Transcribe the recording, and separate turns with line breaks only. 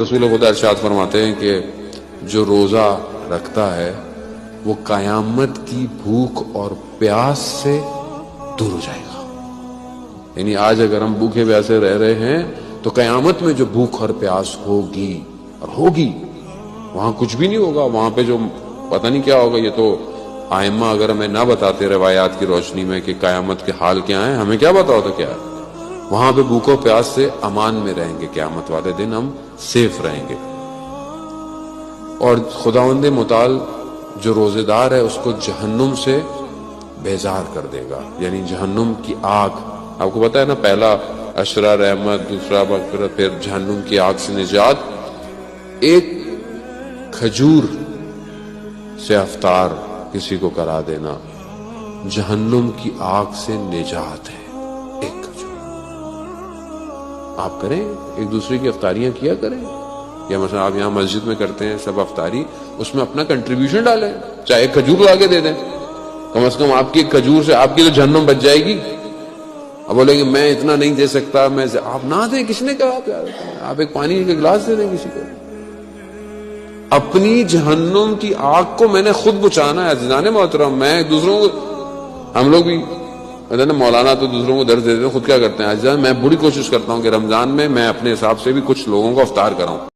رسول خدا ارشاد فرماتے ہیں کہ جو روزہ رکھتا ہے وہ قیامت کی بھوک اور پیاس سے دور ہو جائے گا. یعنی آج اگر ہم بھوکے پیاسے رہ رہے ہیں تو قیامت میں جو بھوک اور پیاس ہوگی اور ہوگی وہاں کچھ بھی نہیں ہوگا. وہاں پہ جو پتہ نہیں کیا ہوگا. یہ تو آئمہ اگر ہمیں نہ بتاتے روایات کی روشنی میں کہ قیامت کے حال کیا ہیں, ہمیں کیا بتا ہوتا کیا ہے. وہاں پہ بھوک و پیاس سے امان میں رہیں گے. قیامت والے دن ہم سیف رہیں گے. اور خداوند متعال جو روزے دار ہے اس کو جہنم سے بیزار کر دے گا. یعنی جہنم کی آگ, آپ کو پتا ہے نا, پہلا اشرا رحمت, دوسرا مغفرت, پھر جہنم کی آگ سے نجات. ایک کھجور سے افطار کسی کو کرا دینا جہنم کی آگ سے نجات ہے. ایک کھجور آپ کریں, ایک دوسرے کی افطاریاں کیا کریں. یا مثلا آپ یہاں مسجد میں کرتے ہیں سب افطاری, اس میں اپنا کنٹریبیوشن ڈالیں, چاہے ایک کھجور لا کے دے دیں. کم از کم آپ کی ایک کھجور سے آپ کی تو جہنم بچ جائے گی. اب بولیں گے میں اتنا نہیں دے سکتا, میں آپ نہ دیں. کس نے کہا آپ ایک پانی کا گلاس دے دیں کسی کو. اپنی جہنم کی آگ کو میں نے خود بچانا ہے. عزیزان محترم, میں دوسروں کو, ہم لوگ بھی مولانا تو دوسروں کو درد دیتے ہیں, خود کیا کرتے ہیں. عزیزان, میں بڑی کوشش کرتا ہوں کہ رمضان میں اپنے حساب سے بھی کچھ لوگوں کو افطار کراؤں.